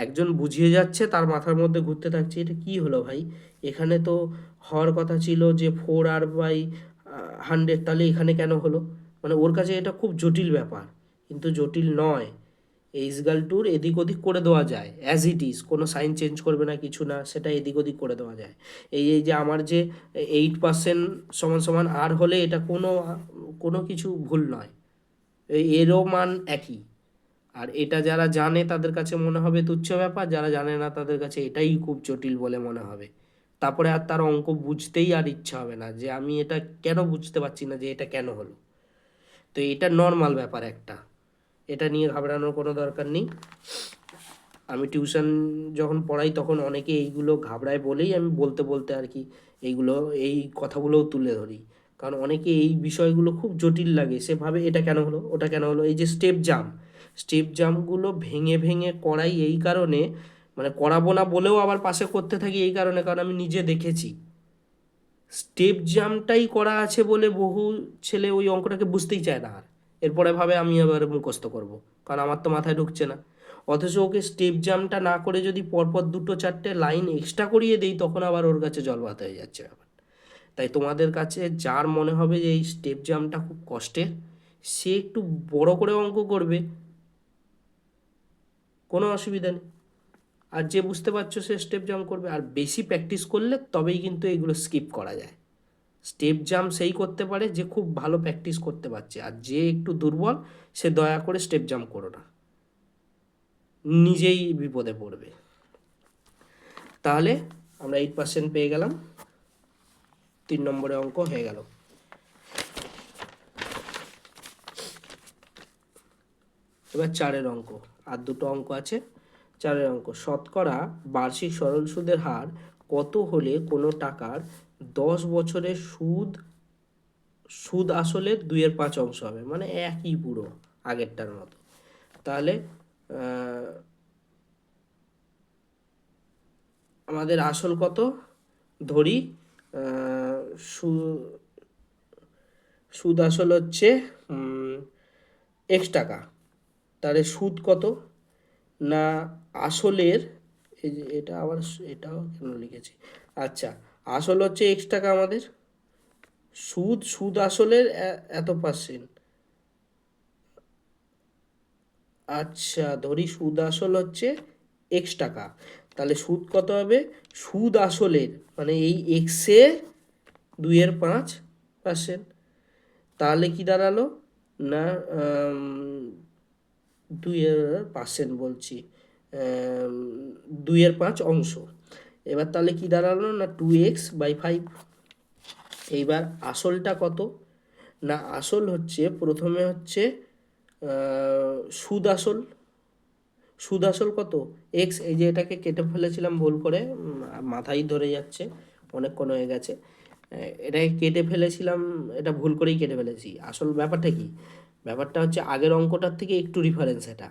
একজন বুঝিয়ে যাচ্ছে, তার মাথার মধ্যে ঘুরতে থাকছে এটা কি হলো ভাই, এখানে তো হওয়ার কথা ছিল যে 4r/100, তাহলে এখানে কেন হলো, মানে ওর কাছে এটা খুব জটিল ব্যাপার, কিন্তু জটিল নয়। এই ইজগাল টুর এদিক ওদিক করে দেওয়া যায়, অ্যাজ ইট ইজ, কোনো সাইন চেঞ্জ করবে না, কিছু না, সেটা এদিক ওদিক করে দেওয়া যায়। এই যে আমার যে 8% সমান আর হলে এটা কোনো কোনো কিছু ভুল নয়, এরও মান একই। আর এটা যারা জানে তাদের কাছে মনে হবে তুচ্ছ ব্যাপার, যারা জানে না তাদের কাছে এটাই খুব জটিল বলে মনে হবে। তারপরে আর তার অঙ্ক বুঝতেই আর ইচ্ছা হবে না, যে আমি এটা কেন বুঝতে পারছি না, যে এটা কেন হলো। তো এটা নর্মাল ব্যাপার একটা, এটা নিয়ে ঘাবড়ানোর কোনো দরকার নেই। আমি টিউশন যখন পড়াই তখন অনেকে এইগুলো ঘাবড়ায় বলেই আমি বলতে বলতে আর কি এইগুলো, এই কথাগুলোও তুলে ধরি, কারণ অনেকে এই বিষয়গুলো খুব জটিল লাগে, সে ভাবে এটা কেন হলো ওটা কেন হলো। এই যে স্টেপ জাম্পগুলো ভেঙে ভেঙে করাই এই কারণে, মানে করাবো না বলেও আবার পাশে করতে থাকি এই কারণে, কারণ আমি নিজে দেখেছি স্টেপ জাম্পটাই করা আছে বলে বহু ছেলে ওই অঙ্কটাকে বুঝতেই চায় না, আর এরপরে ভাবে আমি আবার মুখস্থ করব, কারণ আমার তো মাথায় ঢুকছে না। অথচ ওকে স্টেপ জাম্পটা না করে যদি পরপর 2-4টে লাইন এক্সট্রা করিয়ে দেই, তখন আবার ওর কাছে জলভাত হয়ে যাচ্ছে ব্যাপার। তাই তোমাদের কাছে যার মনে হবে যে এই স্টেপ জাম্পটা খুব কষ্টের, সে একটু বড় করে অঙ্ক করবে, কোনো অসুবিধা নেই। আর যে বুঝতে পারছো সে স্টেপ জাম্প করবে, আর বেশি প্র্যাকটিস করলে তবেই কিন্তু এগুলো স্কিপ করা যায়। স্টেপ জাম্প সেই করতে পারে যে খুব ভালো প্র্যাকটিস করতে পারছে, আর যে একটু দুর্বল সে দয়া করে স্টেপ জাম্প করো না, নিজেই বিপদে পড়বে। তাহলে আমরা 8% পেয়ে গেলাম, 3 নম্বরে অঙ্ক হয়ে গেল। এবার 4-এর অঙ্ক, আর দুটো অঙ্ক আছে। 4-এর অঙ্ক, শতকরা বার্ষিক সরল সুদের হার কত হলে কোনো টাকার 10 বছরের সুদ আসলে 2/5 হবে, মানে একই পুরো আগেরটার মতো। তাহলে আমাদের আসল কত ধরি, সুদ আসল হচ্ছে x টাকা, তাহলে সুদ কত না আসলের, এই যে এটা আবার এটাও কেন লিখেছি, আচ্ছা আসল হচ্ছে x টাকা আমাদের, সুদ আসলের এত পার্সেন্ট, আচ্ছা ধরি সুদ আসল হচ্ছে x টাকা, তাহলে সুদ কত হবে, সুদ আসলের মানে এই এক্সের 2/5%, তাহলে কি দাঁড়ালো না 2% বলছি, 2/5। এবার তাহলে কি দাঁড়ালো না 2x/5। এইবার আসলটা কত না আসল হচ্ছে প্রথমে হচ্ছে সুদ আসল কত এক্স, এই যে এটাকে কেটে ফেলেছিলাম ভুল করে, মাথায় ধরে যাচ্ছে, অনেকক্ষণ হয়ে গেছে, এটাকে কেটে ফেলেছিলাম, এটা ভুল করেই কেটে ফেলেছি। আসল ব্যাপারটা কি, ব্যাপারটা হচ্ছে আগের অঙ্কটার থেকে একটু রিফারেন্স, এটা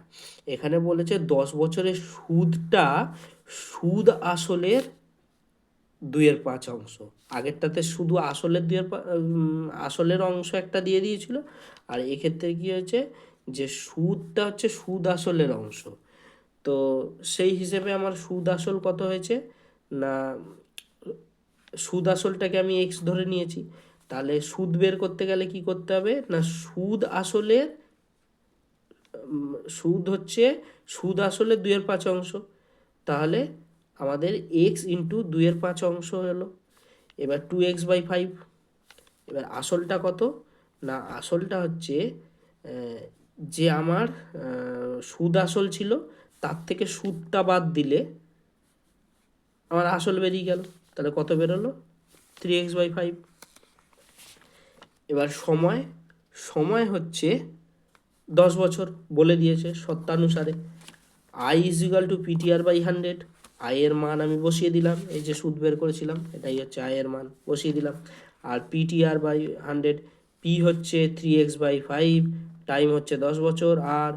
এখানে বলেছে 10 বছরের সুদ আসলের 2/5 আগেরটাতে শুধু আসলের আসলের অংশ একটা দিয়ে দিয়েছিল, আর এক্ষেত্রে কি হয়েছে যে সুদটা হচ্ছে সুদ আসলের অংশ। তো সেই হিসেবে আমার সুদ আসল কত হয়েছে না, সুদ আসলটাকে আমি এক্স ধরে নিয়েছি। তাহলে সুদ বের করতে গেলে কি করতে হবে না, সুদ আসলের সুদ হচ্ছে সুদ আসলে 2/5, তাহলে আমাদের এক্স ইন্টু 2/5 হলো। এবার 2x/5। এবার আসলটা কত না, আসলটা হচ্ছে যে আমার সুদ আসল ছিল তার থেকে সুদটা বাদ দিলে আমার আসল বেরিয়ে গেল। তাহলে কত বেরোলো, 3x/5। এবার সময়, সময় হচ্ছে 10 বছর বলে দিয়েছে শর্তানুসারে। I = PTR/100। আয়ের মান আমি বসিয়ে দিলাম, এই যে সুদ বের করেছিলাম এটাই হচ্ছে আয়ের মান, বসিয়ে দিলাম। আর PTR/100, পি হচ্ছে 3x/5, টাইম হচ্ছে 10 বছর। আর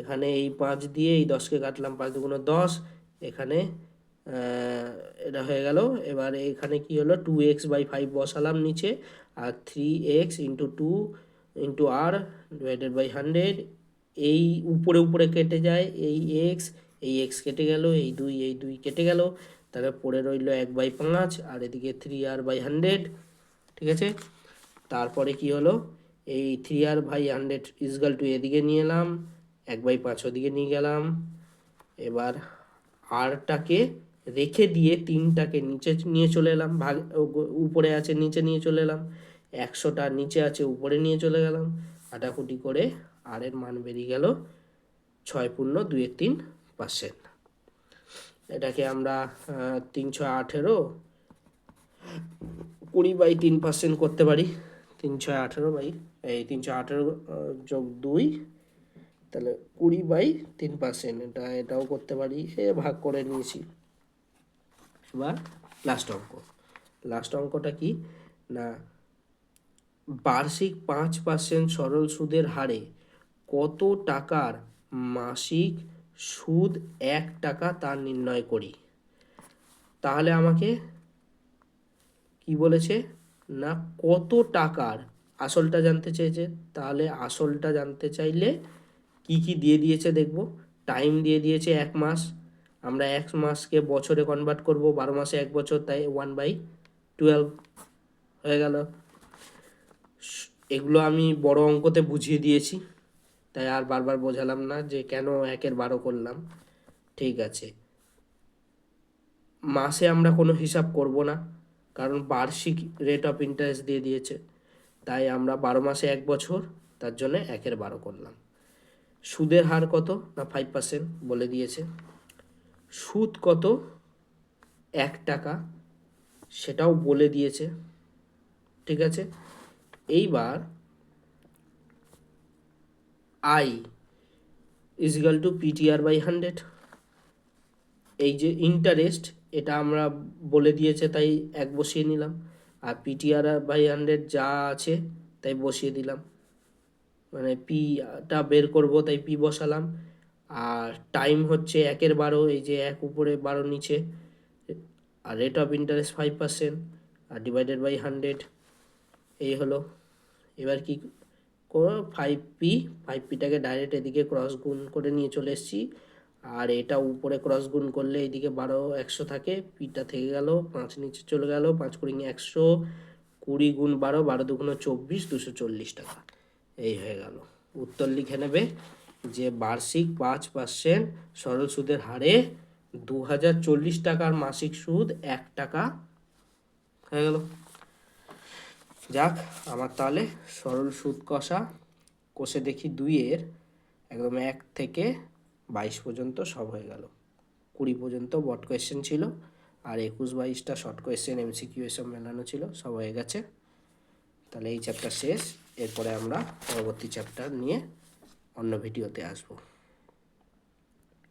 এখানে এই 5 দিয়ে এই 10কে কাটলাম, 5 × 10, এখানে এটা হয়ে গেল। এবার এখানে কি হলো, 2x/5 বসালাম নিচে, আর 3x × 2 × r/100। এই উপরে উপরে কেটে যায়, এই এক্স কেটে গেল, এই দুই কেটে গেল, তাহলে পড়ে রইল 1/5, আর এদিকে 3r/100। ঠিক আছে, তারপরে কি হলো, এই 3r/100 = এদিকে নিয়ে এলাম, 1/5 ওদিকে নিয়ে গেলাম। এবার আরটাকে রেখে দিয়ে 3টাকে নিচে নিয়ে চলে এলাম, উপরে আছে নিচে নিয়ে চলে এলাম, 100টা নিচে আছে উপরে নিয়ে চলে গেলাম, কাটাকুটি করে আর এর মান বেরিয়ে গেল 6.23%। এটাকে আমরা 3×6=18, 20/3% করতে পারি। 3×18 + 2, তাহলে 20/3%। এটাও করতে পারি, ভাগ করে নিয়েছি। এবার লাস্ট অঙ্কটা কি না, বার্ষিক 5% সরল সুদের হারে কত টাকার মাসিক সুদ 1 টাকা তা নির্ণয় করি। তাহলে আমাকে কি বলেছে না, কত টাকার আসলটা জানতে চেয়েছে। তাহলে আসলটা জানতে চাইলে কি কি দিয়ে দিয়েছে দেখব। টাইম দিয়ে দিয়েছে 1 মাস, আমরা 1 মাসকে বছরে কনভার্ট করব, 12 মাসে 1 বছর, তাই 1/12 হয়ে গেল। এগুলো আমি বড় অঙ্কতে বুঝিয়ে দিয়েছি, তাই আর বারবার বোঝালাম না যে কেন 1/12 করলাম। ঠিক আছে, মাসে আমরা কোনো হিসাব করব না, কারণ বার্ষিক রেট অফ ইন্টারেস্ট দিয়ে দিয়েছে, তাই আমরা 12 মাসে 1 বছর, তার জন্য 1/12 করলাম। সুদের হার কত না 5% বলে দিয়েছে। সুদ কত 1 টাকা সেটাও বলে দিয়েছে। ঠিক আছে, এইবার I = PTR/100। এই যে ইন্টারেস্ট, এটা আমরা বলে দিয়েছে তাই 1 বসিয়ে নিলাম, আর PTR/100 যা আছে তাই বসিয়ে দিলাম, মানে পিটা বের করব তাই পি বসালাম। আর টাইম হচ্ছে 1/12, এই যে 1 উপরে 12 নিচে, আর রেট অফ ইন্টারেস্ট 5%, আর /100 এই হলো। এবার কি করো, 5p5pটাকে ডাইরেক্ট এদিকে ক্রস গুণ করে নিয়ে চলে এসেছি, আর এটা উপরে ক্রস গুণ করলে এইদিকে 12 100 থাকে, পিটা থেকে গেল, 5 নিচে চলে গেল, 5 × 100, 20 × 12, 12 × 2 = 24, 240 টাকা। এই হয়ে গেল। উত্তর লিখে নেবে যে বার্ষিক 5% সরল সুদের হারে 2040 টাকার মাসিক সুদ 1 টাকা হয়ে গেল। যাক, আমার তাহলে সরল সুদ কষে দেখি 2-এর একদম 1 থেকে 22 পর্যন্ত সব হয়ে গেল। 20 পর্যন্ত বট কোয়েশ্চেন ছিল, আর 21-22টা শর্ট কোয়েশ্চেন MCQ এসব মেলানো ছিল, সব হয়ে গেছে। তাহলে এই চ্যাপ্টার শেষ। এরপরে আমরা পরবর্তী চ্যাপ্টার নিয়ে অন্য ভিডিওতে আসবো।